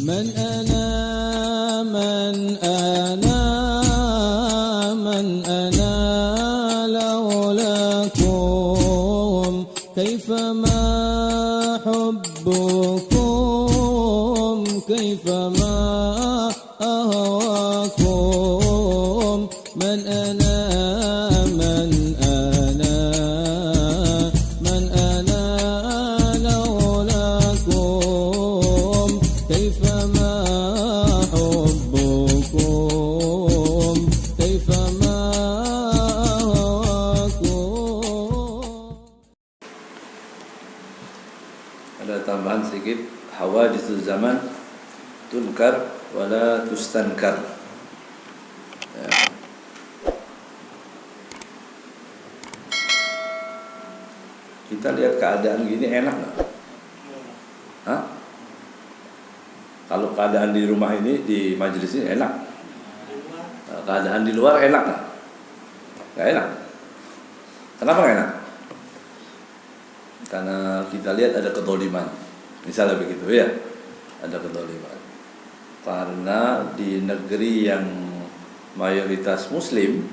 من أنا من أنا من أنا لولاكم كيفما حبكم كيفما أهواكم من أنا من أنا من أنا لولاكم كيفما حبكم كيفما أهواكم. Ada tambahan sedikit, hawaditsul zaman tunkar wala tustankar. Ya. Kita lihat keadaan gini enak nggak? Hah? Kalau keadaan di rumah ini, di majelis ini enak. Keadaan di luar enak nggak? Nggak enak. Kenapa nggak enak? Karena kita lihat ada kedoliman, misalnya begitu ya, ada kedoliman. Karena di negeri yang mayoritas Muslim,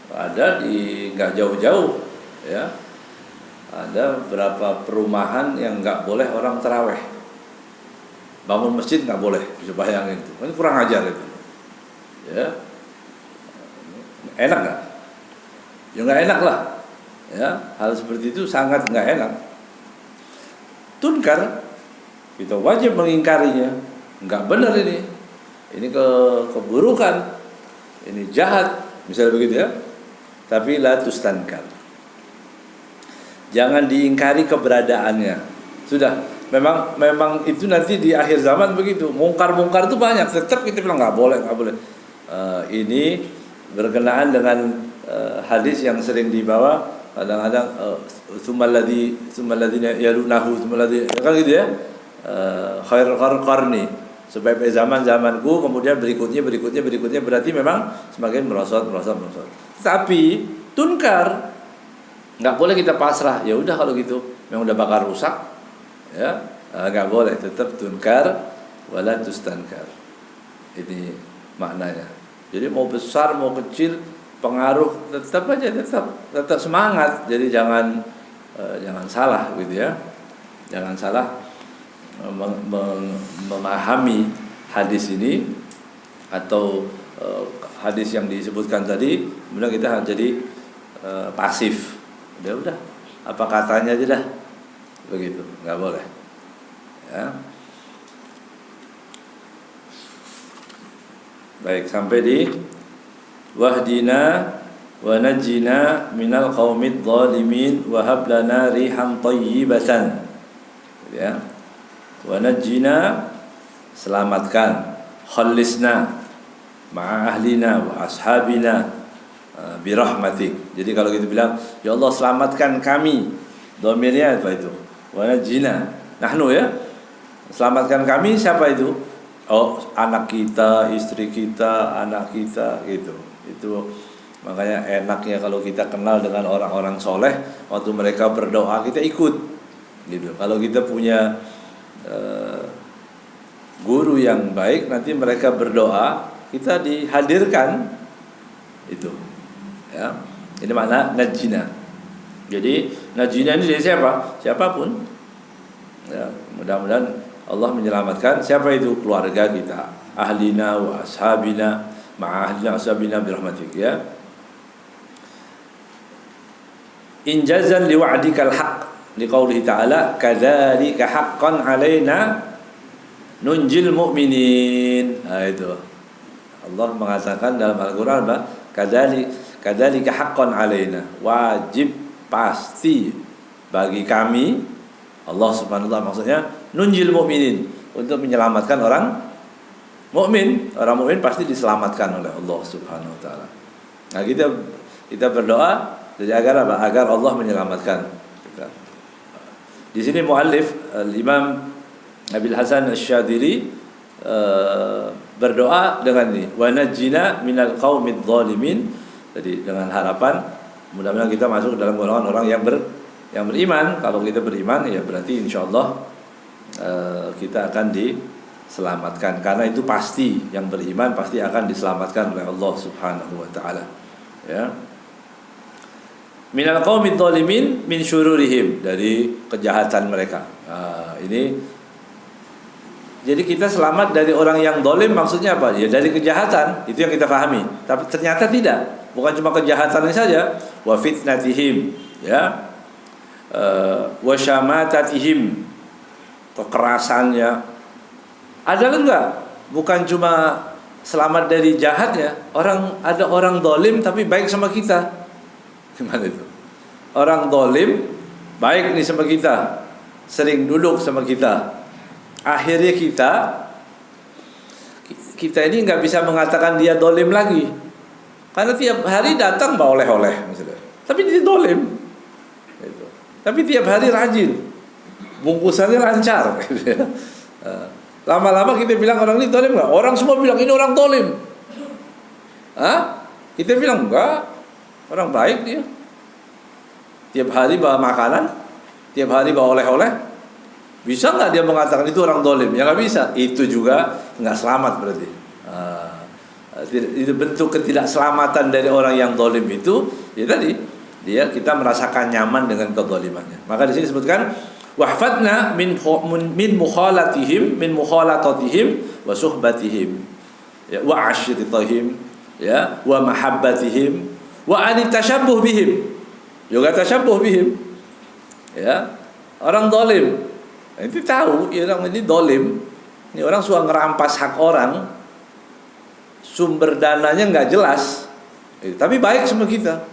ada di nggak jauh-jauh, ya, ada beberapa perumahan yang nggak boleh orang taraweh, bangun masjid nggak boleh, bisa bayangin itu, ini kurang ajar itu, ya, enak nggak? Ya nggak enak lah. Ya, hal seperti itu sangat nggak enak. Tunkar, kita wajib mengingkarinya. Nggak benar ini keburukan, ini jahat, misalnya begitu ya. Tapi la tustankar, jangan diingkari keberadaannya. Sudah, memang itu nanti di akhir zaman begitu. Mungkar itu banyak, tetap kita bilang nggak boleh. Ini berkenaan dengan hadis yang sering dibawa. Kadang-kadang summaladina yalunahu summaladi kan gitu ya, khairul qarni, sebaik zamanku, kemudian berikutnya berarti memang semakin merosot. Tapi tunkar nggak boleh kita pasrah, ya udah kalau gitu memang udah bakal rusak, ya nggak boleh, tetap tunkar wala tustankar. Ini maknanya. Jadi mau besar mau kecil, pengaruh tetap semangat. Jadi jangan salah gitu ya, jangan salah memahami hadis ini atau hadis yang disebutkan tadi, kemudian kita jadi pasif. Udah apa katanya aja dah, begitu, nggak boleh ya. Baik, sampai di wahdina wa najjina minal qaumid zalimin wa hab lana rihan thayyibatan, ya, wa najjina, selamatkan, khallisna ma'a ahlina wa ashabina birahmatik. Jadi kalau kita bilang ya Allah selamatkan kami, dhamirnya apa itu? Wa najjina, nahnu ya, selamatkan kami, siapa itu? Oh, anak kita, istri kita, anak kita, gitu. Itu makanya enaknya kalau kita kenal dengan orang-orang soleh, waktu mereka berdoa kita ikut, gitu. Kalau kita punya guru yang baik, nanti mereka berdoa, kita dihadirkan, itu, ya. Ini makna najjina. Jadi najjina ini dari siapa? Siapapun, ya, mudah-mudahan Allah menyelamatkan. Siapa itu? Keluarga kita, ahlina wa ashabina ma'a ahlina ashabina birahmatik, ya. Injazan liwa'dikal haqq liqaulihi ta'ala kadzalika haqqan 'alaina nunjil mu'minin. Nah, itu Allah mengatakan dalam Al-Qur'an apa? Kadzalika haqqan 'alaina, wajib pasti bagi kami, Allah Subhanahu wa taala maksudnya nunjil mu'minin, untuk menyelamatkan orang mukmin. Orang mukmin pasti diselamatkan oleh Allah Subhanahu wa taala. Nah, kita berdoa jadi agar apa? Agar Allah menyelamatkan kita. Di sini muallif Imam Abil Hasan Asy-Syadzili berdoa dengan ini, wa najjina minal qaumidz zalimin. Jadi dengan harapan mudah-mudahan kita masuk dalam golongan orang yang beriman. Kalau kita beriman, ya berarti insyaallah kita akan selamatkan, karena itu pasti yang beriman pasti akan diselamatkan oleh Allah Subhanahu wa taala. Ya. Minal qaumid dzalimin min syururihim, dari kejahatan mereka. Ini jadi kita selamat dari orang yang zalim, maksudnya apa? Ya dari kejahatan, itu yang kita pahami. Tapi ternyata tidak, bukan cuma kejahatannya saja, wa fitnatihim, ya. Wa syamatatihim, kekerasannya. Ada juga, bukan cuma selamat dari jahatnya. Ada orang zalim tapi baik sama kita. Gimana itu? Orang zalim baik nih sama kita, sering duduk sama kita. Akhirnya kita ini nggak bisa mengatakan dia zalim lagi, karena tiap hari datang bawa oleh-oleh misalnya, tapi dia zalim. Gitu. Tapi tiap hari rajin, bungkusannya lancar. Lama-lama kita bilang orang ini zalim nggak? Orang semua bilang ini orang zalim. Kita bilang enggak. Orang baik dia. Tiap hari bawa makanan, tiap hari bawa oleh-oleh. Bisa nggak dia mengatakan itu orang zalim? Ya nggak bisa. Itu juga nggak selamat berarti. Itu bentuk ketidakselamatan dari orang yang zalim itu. Ya tadi kita merasakan nyaman dengan kezalimannya. Maka di sini disebutkan wahfadna min mukhalatihim min mukhalatatihim wa suhbatihim, ya, wa ashritihim, ya, wa mahabbatihim, wa an tashabbuh bihim, juga tashabbuh bihim, ya. Orang zalim itu tahu orang ini zalim, ini orang suka ngerampas hak orang, sumber dananya nggak jelas, tapi baik sama kita.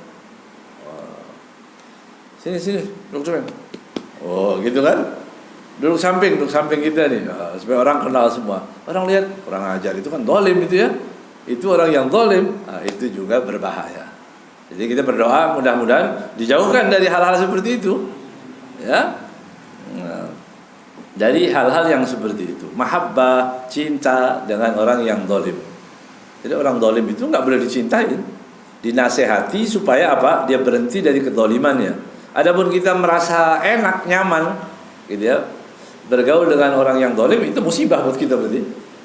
Sini duduk samping. Oh gitu kan, duduk samping kita nih, supaya orang kenal semua. Orang lihat orang ajar itu kan zalim itu, ya, itu orang yang zalim. Itu juga berbahaya. Jadi kita berdoa mudah-mudahan dijauhkan dari hal-hal seperti itu, ya. Dari hal-hal yang seperti itu, mahabbah, cinta dengan orang yang zalim. Jadi orang zalim itu nggak boleh dicintain, dinasehati supaya apa? Dia berhenti dari kezalimannya. Adapun kita merasa enak, nyaman, gitu ya, bergaul dengan orang yang zalim, itu musibah buat kita berarti.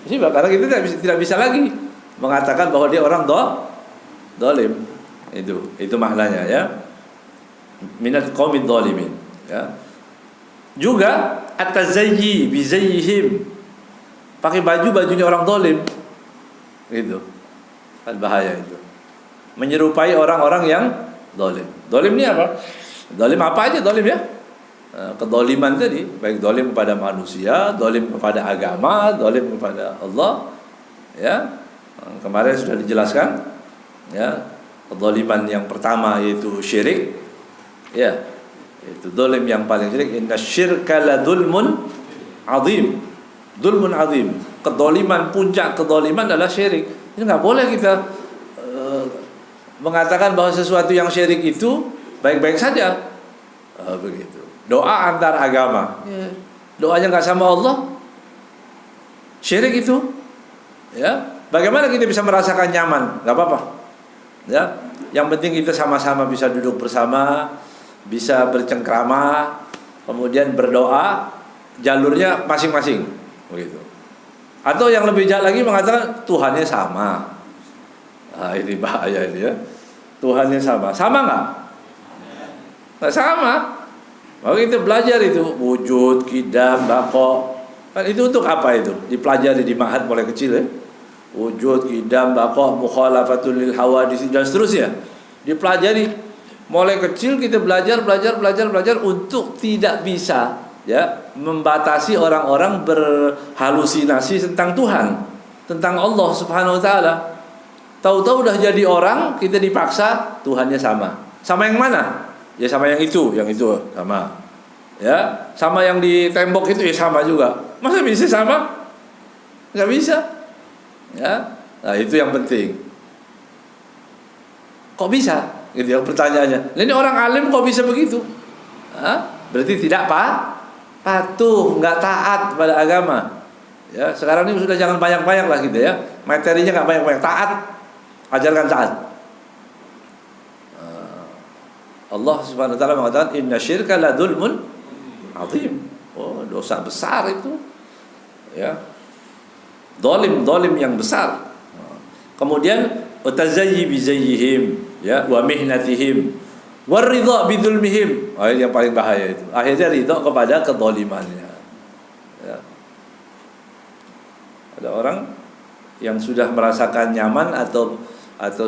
Musibah karena kita tidak bisa lagi mengatakan bahwa dia orang zalim. Itu maknanya, ya. Minat qaumid zalimin, ya. Juga at-tazayyi bi zayyihim, pakai bajunya orang zalim. Gitu. Kan bahaya itu. Menyerupai orang-orang yang zalim. Zalim ini apa? Zalim apa aja zalim, ya. Kezaliman tadi, baik zalim kepada manusia, zalim kepada agama, zalim kepada Allah, ya. Kemarin sudah dijelaskan, ya. Kezaliman yang pertama yaitu syirik, ya. Itu zalim yang paling syirik. Innasyirka la dzulmun azim. Dzulmun azim. Kezaliman, puncak kezaliman adalah syirik. Ini enggak boleh kita mengatakan bahwa sesuatu yang syirik itu baik-baik saja. Begitu. Doa antar agama, ya. Doanya enggak sama Allah, syirik itu, ya. Bagaimana kita bisa merasakan nyaman? Enggak apa-apa, ya. Yang penting kita sama-sama bisa duduk bersama, bisa bercengkrama, kemudian berdoa, jalurnya masing-masing, begitu. Atau yang lebih jahat lagi mengatakan Tuhannya sama. Ini bahaya ini, ya. Tuhannya sama nggak? Nggak sama. Maka kita belajar itu wujud, qidam, baqa. Kan itu untuk apa itu? Dipelajari di ma'had mulai kecil, ya. Wujud, qidam, baqa, mukhalafatul lil hawadits dan seterusnya. Dipelajari mulai kecil, kita belajar untuk tidak bisa, ya, membatasi orang-orang berhalusinasi tentang Tuhan, tentang Allah Subhanahu wa taala. Tahu-tahu udah jadi orang, kita dipaksa Tuhannya sama. Sama yang mana? Ya sama yang itu sama. Ya, sama yang di tembok itu ya sama juga. Masa bisa sama? Nggak bisa. Ya. Nah, itu yang penting. Kok bisa? Gitu yang pertanyaannya. Nah, ini orang alim kok bisa begitu? Berarti tidak patuh, nggak taat pada agama. Ya, sekarang ini sudah jangan banyak-banyak lah gitu, ya. Materinya nggak banyak-banyak, taat. Ajarkan taat. Allah Subhanahu wa taala mengatakan innasyirka la dzulmun azim. Oh, dosa besar itu. Ya. Zalim yang besar. Kemudian utazayyi bi zayyihim, ya, wa mihnatihim, waridha bi dzulmihim. Yang paling bahaya itu. Akhirnya ridha kepada kezalimannya. Ya. Ada orang yang sudah merasakan nyaman atau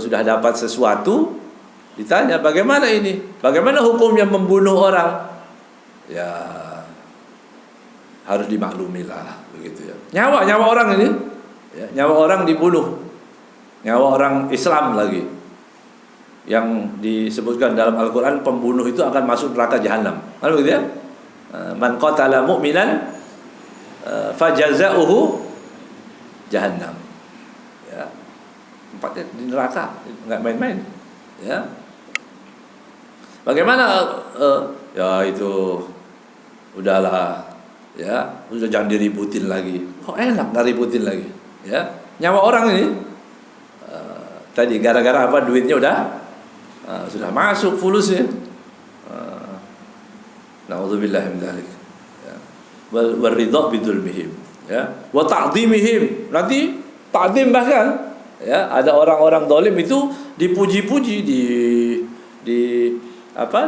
sudah dapat sesuatu, ditanya bagaimana ini? Bagaimana hukumnya membunuh orang? Ya, harus dimaklumilah begitu ya. Nyawa orang ini, ya, nyawa orang dibunuh. Nyawa orang Islam lagi. Yang disebutkan dalam Al-Qur'an, pembunuh itu akan masuk neraka jahanam. Kan begitu ya? Man qatala mu'minan fajaza'uhu jahannam. Ya. Tempatnya di neraka, enggak main-main. Ya. Bagaimana ya itu udahlah, ya, udah jangan diributin lagi. Kok enak nggak ributin lagi, ya? Nyawa orang ini tadi gara-gara apa? Duitnya sudah masuk fulusnya. Nauzubillah min dzalik. Ya. Wal ridha bidzulmihim, ya. Wa ta'dhimihim. Nanti ta'dhim bahkan, ya, ada orang-orang zalim itu dipuji-puji,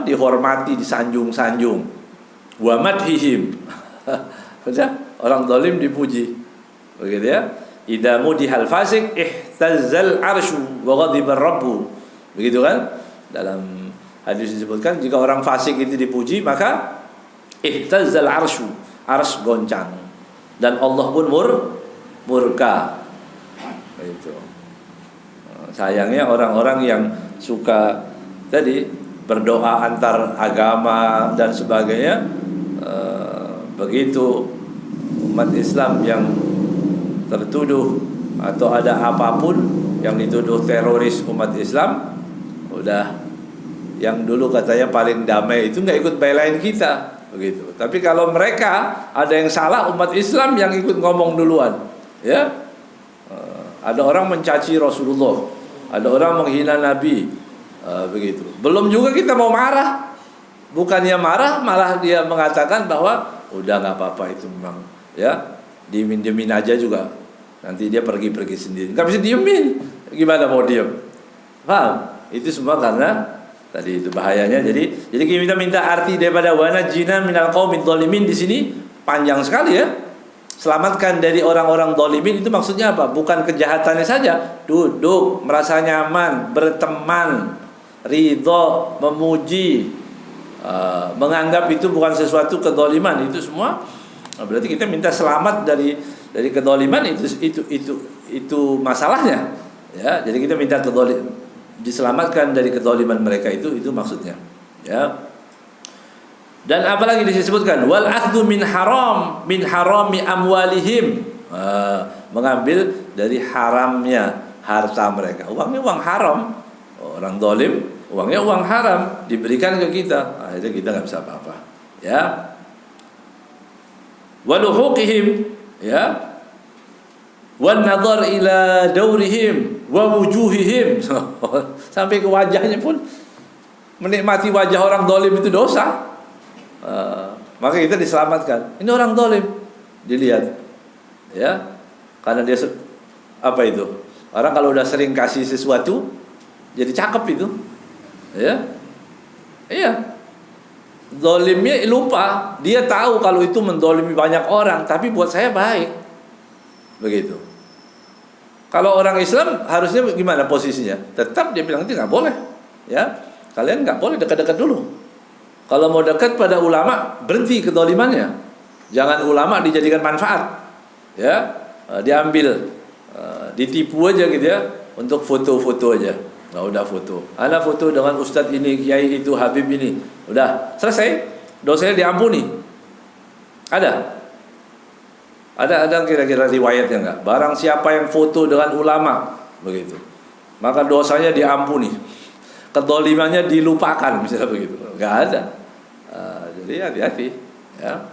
dihormati, disanjung-sanjung. Wa madhihim. Orang zalim dipuji. Begitu ya. Idza mudihal fasik ihtazzal arsyu wa ghadiba rabbu. Begitu kan? Dalam hadis disebutkan jika orang fasik itu dipuji maka ihtazzal arsyu, ars goncang dan Allah pun murka. Itu. Sayangnya orang-orang yang suka tadi berdoa antar agama dan sebagainya, begitu umat Islam yang tertuduh atau ada apapun yang dituduh teroris umat Islam, udah yang dulu katanya paling damai itu nggak ikut belain kita, begitu. Tapi kalau mereka ada yang salah, umat Islam yang ikut ngomong duluan, ya. Ada orang mencaci Rasulullah, ada orang menghina Nabi, begitu. Belum juga kita mau marah, bukannya marah malah dia mengatakan bahwa udah nggak apa-apa itu memang, ya, diemin aja juga, nanti dia pergi sendiri, nggak bisa diemin, gimana mau diem? Paham? Itu semua karena tadi itu bahayanya. Jadi kita minta arti daripada wanajina minal qaumidz zalimin di sini panjang sekali ya. Selamatkan dari orang-orang zalimin itu maksudnya apa? Bukan kejahatannya saja, duduk merasa nyaman, berteman, ridho, memuji, menganggap itu bukan sesuatu kezaliman, itu semua berarti kita minta selamat dari kezaliman, itu masalahnya, ya. Jadi kita minta diselamatkan dari kezaliman mereka, itu maksudnya, ya. Dan apalagi disebutkan wal akhdhu min harami amwalihim, mengambil dari haramnya harta mereka. Uangnya uang haram, orang zalim uangnya uang haram diberikan ke kita, akhirnya kita nggak bisa apa-apa, ya. Waluhuqihim, ya, wan nadhar ila daurihim wa wujuhihim, sampai ke wajahnya pun menikmati wajah orang zalim itu dosa. Maka kita diselamatkan. Ini orang zalim, dilihat, ya, karena dia apa itu? Orang kalau udah sering kasih sesuatu jadi cakep itu, ya, iya. Zalimnya lupa, dia tahu kalau itu menzalimi banyak orang, tapi buat saya baik, begitu. Kalau orang Islam harusnya gimana posisinya? Tetap dia bilang itu nggak boleh, ya. Kalian nggak boleh dekat-dekat dulu. Kalau mau dekat pada ulama, berhenti kezalimannya. Jangan ulama dijadikan manfaat, ya, diambil, ditipu aja gitu ya, untuk foto-foto aja. Nah, udah foto. Ada foto dengan ustadz ini, kiai itu, habib ini. Udah selesai, dosanya diampuni. Ada kira-kira riwayatnya enggak? Barang siapa yang foto dengan ulama, begitu, maka dosanya diampuni, kezalimannya dilupakan, misalnya begitu. Enggak ada. Jadi hati-hati, ya.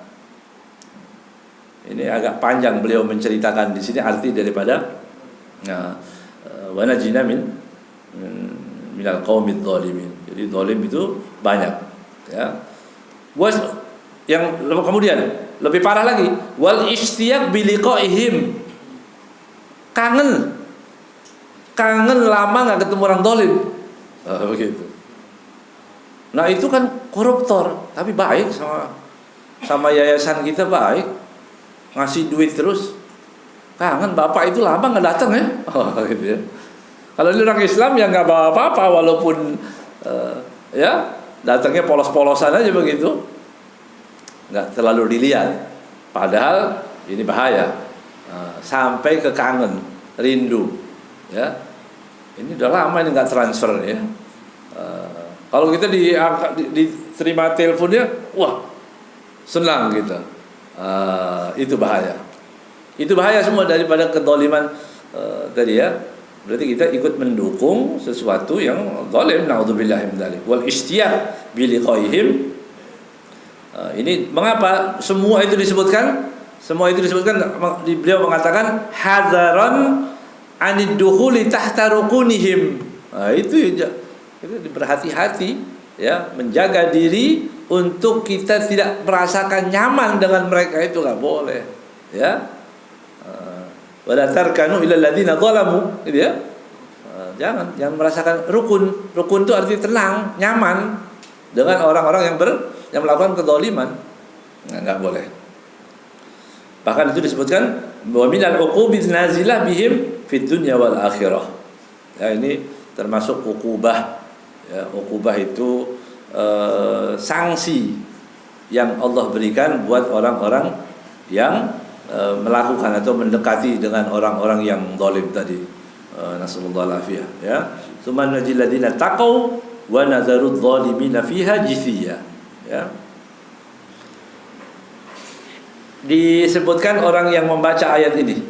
Ini agak panjang beliau menceritakan di sini arti daripada wa najina minal qaumidz zalimin. Jadi zalim itu banyak, ya. Yang kemudian lebih parah lagi, wal ishtiyaq bi liqaihim, kangen lama nggak ketemu orang dolim. Begitu. Nah itu kan koruptor, tapi baik sama yayasan kita, baik, ngasih duit terus. Kangen bapak itu lama nggak datang ya. Gitu ya. Kalau ini orang Islam ya nggak bawa apa-apa, walaupun ya datangnya polos-polosan aja begitu, nggak terlalu dilihat. Padahal ini bahaya, sampai ke kangen, rindu, ya. Ini udah lama ini nggak transfer ya. Kalau kita diterima teleponnya, wah senang kita. Itu bahaya. Itu bahaya semua daripada kedoliman tadi ya. Berarti kita ikut mendukung sesuatu yang zalim, naudzubillah min dzalik. Wal ishtiyaq bi liqaihim. Ini mengapa semua itu disebutkan? Semua itu disebutkan, beliau mengatakan hadaran anid dukhuli tahta rukunihim. Itu berhati-hati ya, menjaga diri untuk kita tidak merasakan nyaman dengan mereka, itu enggak boleh ya. Wala tarkanu ilal ladzina zalamu, gitu ya. Jangan merasakan rukun. Rukun itu artinya tenang, nyaman dengan orang-orang yang melakukan kedzaliman. Enggak boleh. Bahkan itu disebutkan bahwa minal uqubiz nazilah bihim fid dunya wal akhirah. Ya, ini termasuk uqubah. Ya, uqubah itu sanksi yang Allah berikan buat orang-orang yang melakukan atau mendekati dengan orang-orang yang zalim tadi. Nasallallahu alaihi ya. Tsumma najil ladina taqaw wa nadharudz zalimina fiha jithiya. Ya. Disebutkan orang yang membaca ayat ini.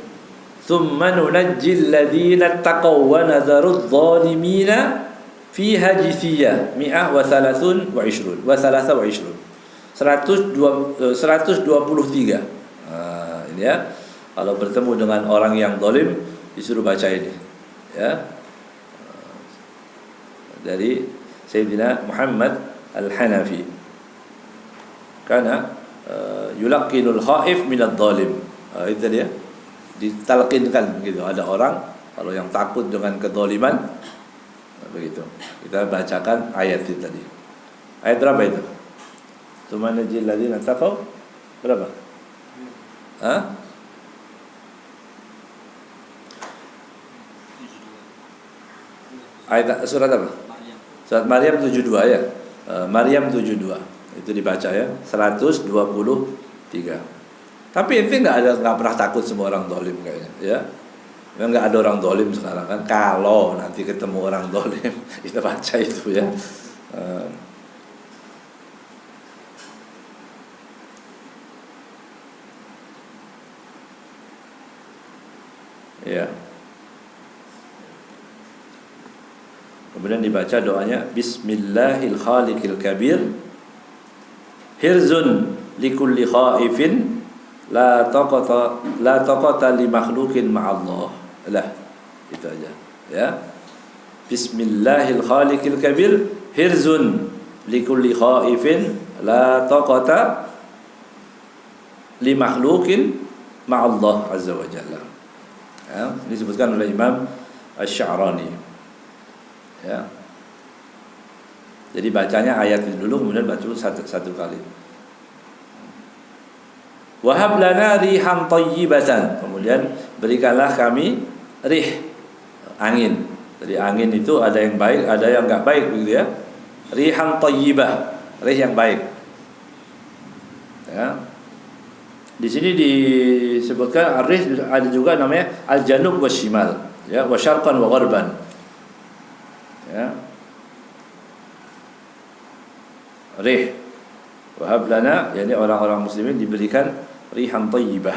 Tsumma nunajjil ladina taqaw wa nadharudz zalimina fiha jithiya 123 wa 123. Ini ya. Kalau bertemu dengan orang yang zalim disuruh baca ini ya. Dari Sayyidina Muhammad Al-Hanafi. Karena yulaqinul khaif minadh zalim. Itu dia. Ditalqinkan gitu. Ada orang kalau yang takut dengan kezaliman, begitu. Kita bacakan ayat itu tadi. Ayat berapa itu? Tsumma najil ladzina taqaw berapa? Ayat surat apa? Surat Maryam 72 ya. Maryam 72. Itu dibaca ya. 123. Tapi ente nggak pernah takut semua orang zalim kayaknya, ya. Memang nggak ada orang zalim sekarang kan. Kalau nanti ketemu orang zalim, kita baca itu ya. Ya. Kemudian dibaca doanya Bismillahil khaliqil kabir hirzun likulli khaifin la taqata li makhluqin ma'allah. Lah, itu aja ya. Bismillahil khaliqil kabir hirzun likulli khaifin la taqata li makhluqin ma'allah azza wa jalla. Ya, disebutkan oleh Imam Asy-Sya'rani. Ya. Jadi bacanya ayat itu dulu, kemudian baca satu kali. Wahab lana rihan thayyibatan. Kemudian berikanlah kami rih, angin. Jadi angin itu ada yang baik, ada yang enggak baik begitu ya. Rihan thayyibah, rih yang baik. Ya. Di sini disebutkan ar-rih, ada juga namanya al-janub wa shimal, ya, wa syarqan wa gharban. Ya. Rih. Wahab lana, yakni orang-orang muslimin diberikan rihan thayyibah.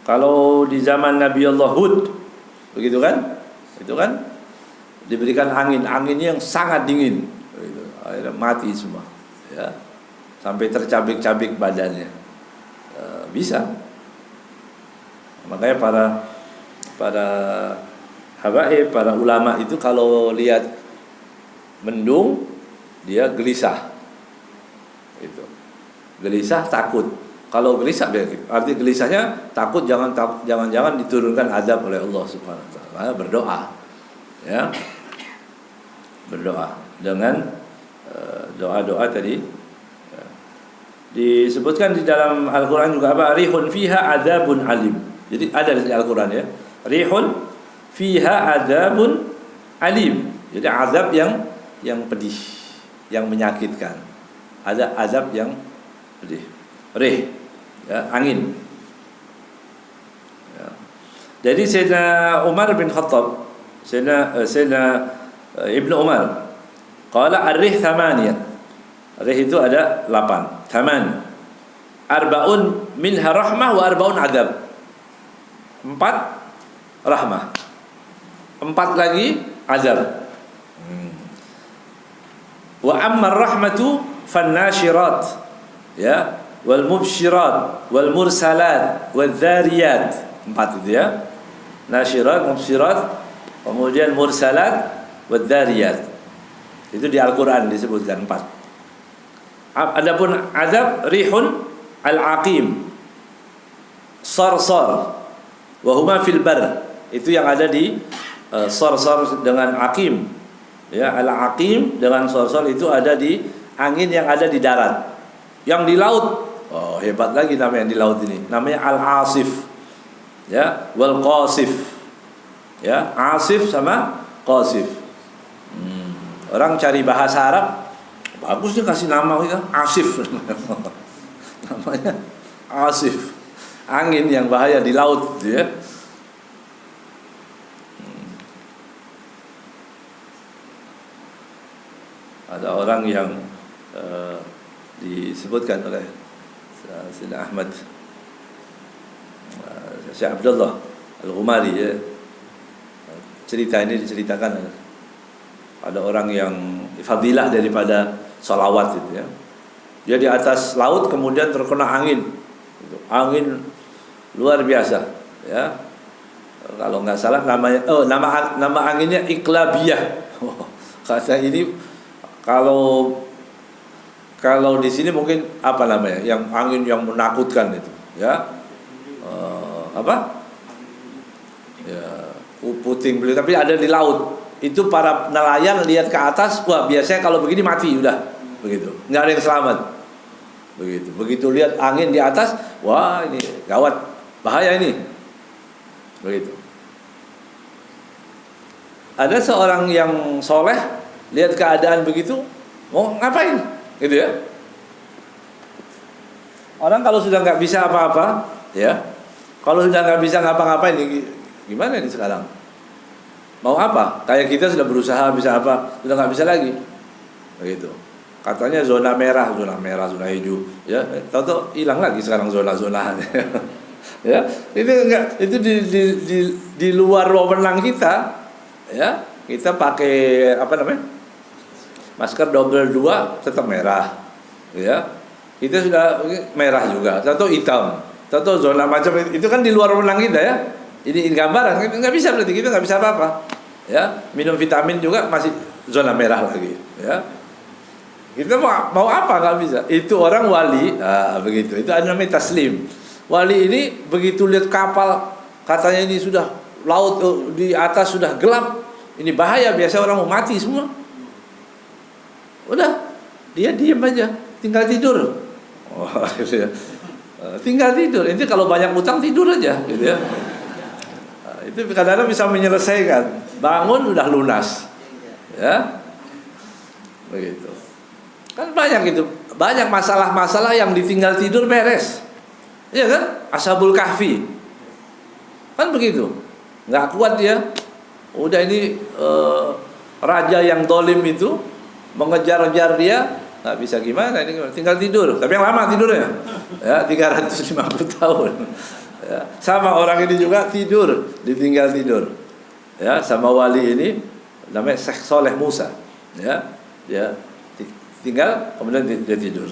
Kalau di zaman Nabi Allah Hud, begitu kan? Itu kan diberikan angin yang sangat dingin, begitu. Akhirnya mati semua, ya. Sampai tercabik-cabik badannya. Bisa. Makanya para habaib, para ulama itu kalau lihat mendung dia gelisah. Itu. Gelisah, takut. Kalau gelisah, arti gelisahnya takut jangan-jangan diturunkan azab oleh Allah Subhanahu wa taala. Berdoa. Ya. Berdoa dengan doa-doa tadi. Disebutkan di dalam Al-Qur'an juga apa? Rihun fiha adzabun alim. Jadi ada di Al-Qur'an ya. Rihun fiha adzabun alim. Jadi azab yang pedih, yang menyakitkan. Ada azab yang pedih. Rih, ya, angin. Ya. Jadi Sayyidina Umar bin Khattab, Sayyidina Ibnu Umar, qala ar-rih thamaniyah. Rih itu ada 8. Thaman. Arba'un minha rahmah wa arba'un adab. 4 rahmah. 4 lagi azab. Wa amma ar-rahmatu fan-nashirat. Ya. Wal mubsyirat wal mursalat wal dzariyat. 4 itu ya. Nasyirat, mubsyirat, kemudian mursalat wal dzariyat. Itu di Al-Qur'an disebutkan 4. Adapun azab rihun al-aqim. Sarsar wa huma fil bar. Itu yang ada di sarsar dengan aqim. Ya, al-aqim dengan sarsar itu ada di angin yang ada di darat. Yang di laut, oh hebat lagi namanya yang di laut ini. Namanya al-asif. Ya, wal qasif. Ya, asif sama qasif. Orang cari bahasa Arab, bagus dia kasih nama kita, asif. Namanya asif. Angin yang bahaya di laut, ya. Ada orang yang disebutkan oleh Sayyidina Ahmad Syekh Abdullah Al-Ghumari ya. Cerita ini diceritakan ada orang yang fadilah daripada salawat itu ya. Dia di atas laut kemudian terkena angin. Angin luar biasa ya. Kalau nggak salah namanya nama anginnya Iqlabiyah. Kata ini kalau di sini mungkin apa namanya? Yang angin yang menakutkan itu, ya. Apa? Ya, puting beliung tapi ada di laut. Itu para nelayan lihat ke atas, wah biasanya kalau begini mati udah. Begitu. Enggak ada yang selamat. Begitu. Begitu lihat angin di atas, wah ini gawat, bahaya ini. Begitu. Ada seorang yang soleh lihat keadaan begitu, mau ngapain? Gitu ya. Orang kalau sudah nggak bisa apa-apa, ya, kalau sudah nggak bisa ngapa-ngapain, gimana ini sekarang? Mau apa? Kayak kita sudah berusaha bisa apa, sudah nggak bisa lagi, begitu. Katanya zona merah, zona hijau, ya, tahu-tahu hilang lagi sekarang zona-zona. Ya, itu enggak, itu di luar wewenang kita, ya. Kita pakai apa namanya? Masker double 2 tetap merah, ya. Kita sudah merah juga, atau hitam, atau zona macam itu kan di luar wewenang kita ya. Ini gambaran nggak bisa berarti kita nggak bisa apa-apa, ya. Minum vitamin juga masih zona merah lagi, ya. Kita mau apa nggak bisa. Itu orang wali, begitu. Itu namanya taslim. Wali ini begitu lihat kapal, katanya ini sudah laut di atas sudah gelap, ini bahaya, biasa orang mau mati semua. Udah, dia diam aja, tinggal tidur. Oh, gitu ya. Tinggal tidur. Ini kalau banyak utang tidur aja, gitu ya. Itu kadang-kadang bisa menyelesaikan. Bangun udah lunas, ya. Begitu. Kan banyak itu, banyak masalah-masalah yang ditinggal tidur beres. Iya kan? Ashabul Kahfi. Kan begitu. Nggak kuat dia. Udah ini raja yang dolim itu mengejar-ngejar dia, nggak bisa gimana, ini tinggal tidur. Tapi yang lama tidurnya, ya 350 tahun. Ya. Sama orang ini juga tidur, ditinggal tidur. Ya, sama wali ini namanya Syekh Saleh Musa. Ya, dia tinggal kemudian dia tidur.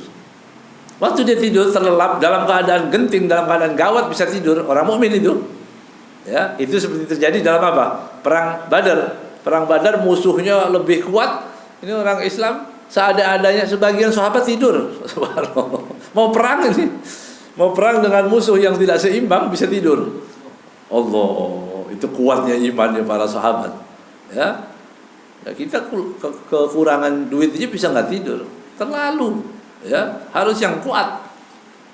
Waktu dia tidur terlelap dalam keadaan genting, dalam keadaan gawat bisa tidur, orang mukmin itu. Ya, itu seperti terjadi dalam apa? Perang Badar. Perang Badar musuhnya lebih kuat. Ini orang Islam seada-adanya, sebagian sahabat tidur. Mau perang ini. mau perang dengan musuh yang tidak seimbang bisa tidur. Allah, itu kuatnya imannya para sahabat. Ya, kita kekurangan duit aja bisa nggak tidur, terlalu. Ya, harus yang kuat.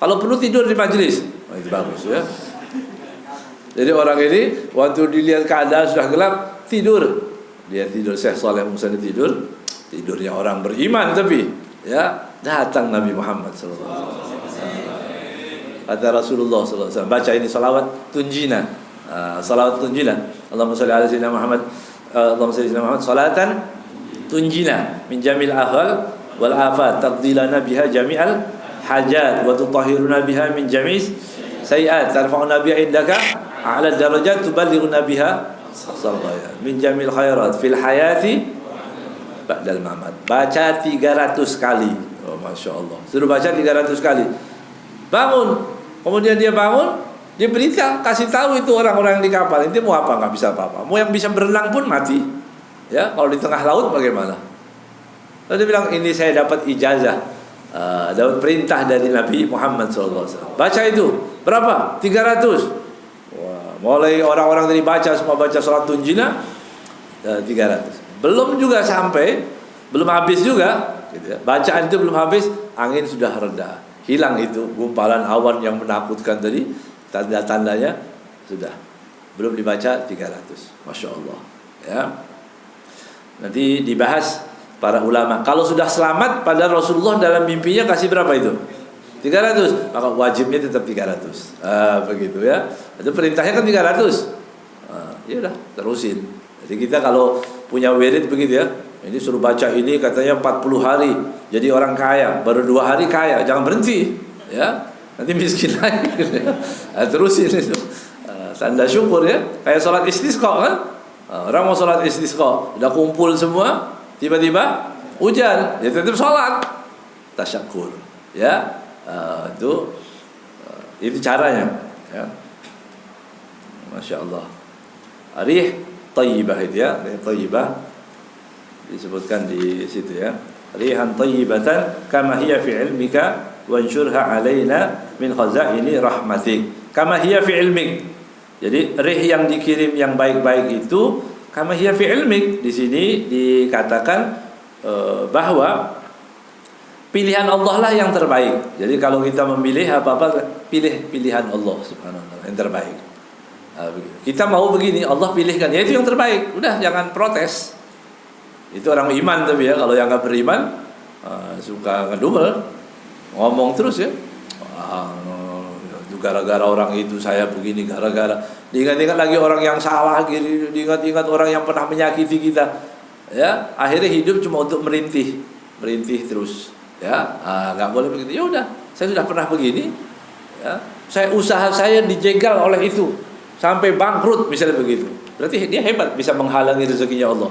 Kalau perlu tidur di majelis, itu bagus ya. Jadi orang ini waktu dilihat keadaan sudah gelap tidur. Dia tidur, Syekh Saleh Musa tidur, tidurnya orang beriman tapi ya datang Nabi Muhammad SAW. Kata Rasulullah SAW, baca ini salawat tunjina, salawat tunjina. Allahumma sholli ala sayyidina Muhammad, Allahumma sholli ala sayyidina Muhammad, salatan tunjina min jamil ahwal wal afat, taqdilana biha jami'al hajat wa tutahhiruna biha min jami'is sayiat, tarfa'una biha indaka a'la darajat, tuballighuna biha min jamil khairat fil hayati ba'dal mamat. Baca 300 kali. Oh, Masya Allah. Suruh baca 300 kali. Bangun. Kemudian dia bangun, dia berita, kasih tahu itu orang-orang yang di kapal. Ini mau apa? Nggak bisa apa-apa. Mau yang bisa berenang pun mati. Ya, kalau di tengah laut bagaimana? Lalu dia bilang, ini saya dapat ijazah, dapat perintah dari Nabi Muhammad SAW. Baca itu. Berapa? 300. Mulai orang-orang tadi baca, semua baca salat tunjina 300. Belum juga sampai, belum habis juga gitu ya. Bacaan itu belum habis, angin sudah reda. Hilang itu gumpalan awan yang menakutkan tadi, tanda-tandanya sudah. Belum dibaca 300. Masya Allah ya. Nanti dibahas para ulama. Kalau sudah selamat, pada Rasulullah dalam mimpinya kasih berapa itu? 300, maka wajibnya tetap 300. Begitu ya. Itu perintahnya kan 300. Ya udah, terusin. Jadi kita kalau punya wirid begitu ya. Ini suruh baca ini katanya 40 hari jadi orang kaya, baru 2 hari kaya, jangan berhenti ya. Nanti miskin lagi. Terusin itu. Tanda syukur ya. Kayak salat istisqa kan? Orang mau salat istisqa, udah kumpul semua, tiba-tiba hujan, ya tetap salat. Tasyakur ya. Itu caranya ya. Masya Allah. Rih tayyibah itu ya, rih tayyibah disebutkan di situ ya. Rihan tayyibatan kama hiya fi ilmika wansyurha alaina min khazaini rahmatik. Kama hiya fi ilmik. Jadi rih yang dikirim yang baik-baik itu kama hiya fi ilmik. Di sini dikatakan bahwa pilihan Allah lah yang terbaik. Jadi kalau kita memilih apa-apa, pilih pilihan Allah Subhanahu wa taala yang terbaik. Kita mau begini, Allah pilihkan, ya itu yang terbaik. Udah, jangan protes. Itu orang iman tapi ya. Kalau yang nggak beriman suka ngedumel, ngomong terus ya. Gara-gara orang itu saya begini, gara-gara diingat-ingat lagi orang yang salah, diingat-ingat orang yang pernah menyakiti kita. Ya, akhirnya hidup cuma untuk merintih terus. Ya, nggak boleh begitu. Ya udah, saya sudah pernah begini. Ya, usaha saya dijegal oleh itu sampai bangkrut misalnya begitu. Berarti dia hebat bisa menghalangi rezekinya Allah.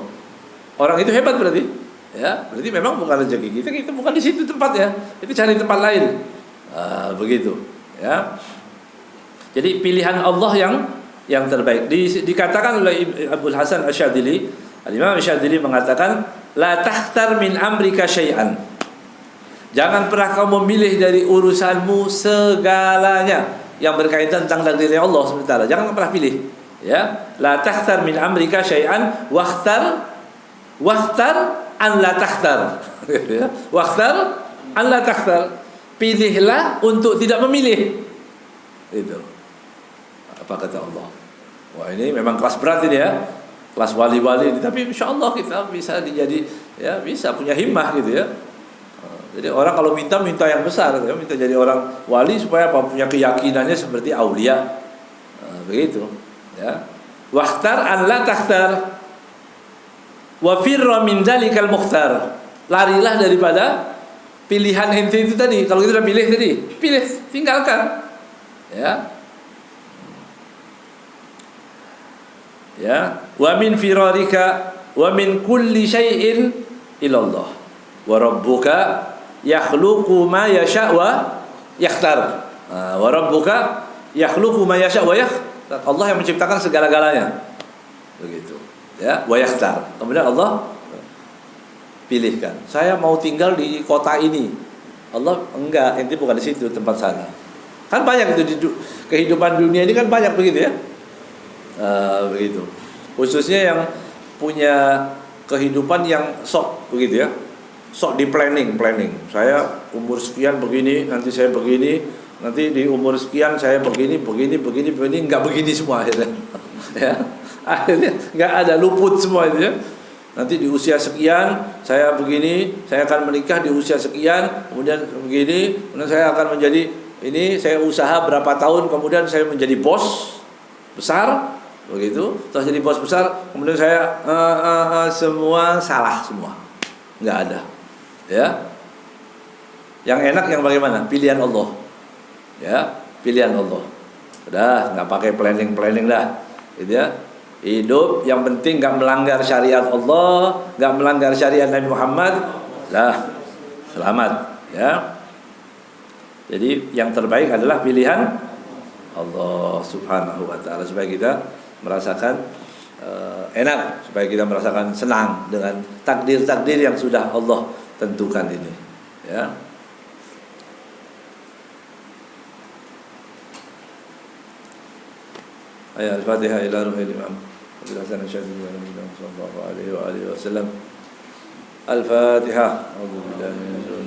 Orang itu hebat berarti. Ya, berarti memang bukan rezeki kita. Kita bukan di situ tempatnya. Itu cari tempat lain. Begitu. Ya. Jadi pilihan Allah yang terbaik. Dikatakan oleh Abdul Hasan Asyadili, Imam Asyadili mengatakan, la tahtar min amrika syai'an. Jangan pernah kau memilih dari urusanmu segalanya yang berkaitan tentang takdirnya Allah SWT. Jangan pernah pilih. Ya, la tahtar min amrika syai'an wakhtar an la tahtar. Wakhtar an la tahtar. Pilihlah untuk tidak memilih. Itu. Apa kata Allah? Wah, ini memang kelas berat ini ya. Kelas wali-wali ini, tapi insyaallah kita bisa bisa punya himmah gitu ya. Jadi orang kalau minta yang besar, ya, minta jadi orang wali supaya apa? Punya keyakinannya seperti aulia, begitu. Ya. Wakhtar an la takhtar, wa firra min zalikal mukhtar. Larilah daripada pilihan ente itu tadi. Kalau kita sudah pilih tadi, tinggalkan. Ya. Ya. Wa min firarika wa min kulli syai'in ilallah. Wa rabbuka yakhluqu ma yasha' wa yakhtar. Wa rabbuka yakhluqu ma yasha' wa yakhtar. Allah yang menciptakan segala-galanya. Begitu. Ya, wa yakhtar. Kemudian Allah pilihkan. Saya mau tinggal di kota ini. Allah enggak, ente bukan di situ tempat sana. Kan banyak itu di kehidupan dunia ini kan banyak begitu ya. Begitu. Khususnya yang punya kehidupan yang sok begitu ya. Sok di planning. Saya umur sekian begini, nanti saya begini, nanti di umur sekian saya begini, enggak begini semua akhirnya. Ya. Akhirnya enggak ada, luput semua itu ya. Nanti di usia sekian saya begini, saya akan menikah di usia sekian, kemudian begini, kemudian saya akan menjadi ini, saya usaha berapa tahun, kemudian saya menjadi bos besar, begitu. Terus jadi bos besar, kemudian saya semua salah semua, nggak ada. Ya, yang enak yang bagaimana? Pilihan Allah. Ya, pilihan Allah. Udah, nggak pakai planning dah, gitu ya. Hidup yang penting nggak melanggar syariat Allah, nggak melanggar syariat Nabi Muhammad, lah selamat. Ya. Jadi yang terbaik adalah pilihan Allah Subhanahu wa taala, supaya kita merasakan enak, supaya kita merasakan senang dengan takdir-takdir yang sudah Allah tentukan ini. Ya. Ayat Al-Fatihah ila ruhil imam. Bilasan syahidina Nabi sallallahu alaihi wa alihi wasallam. Al-Fatihah. A'udzu billahi minasyaitonir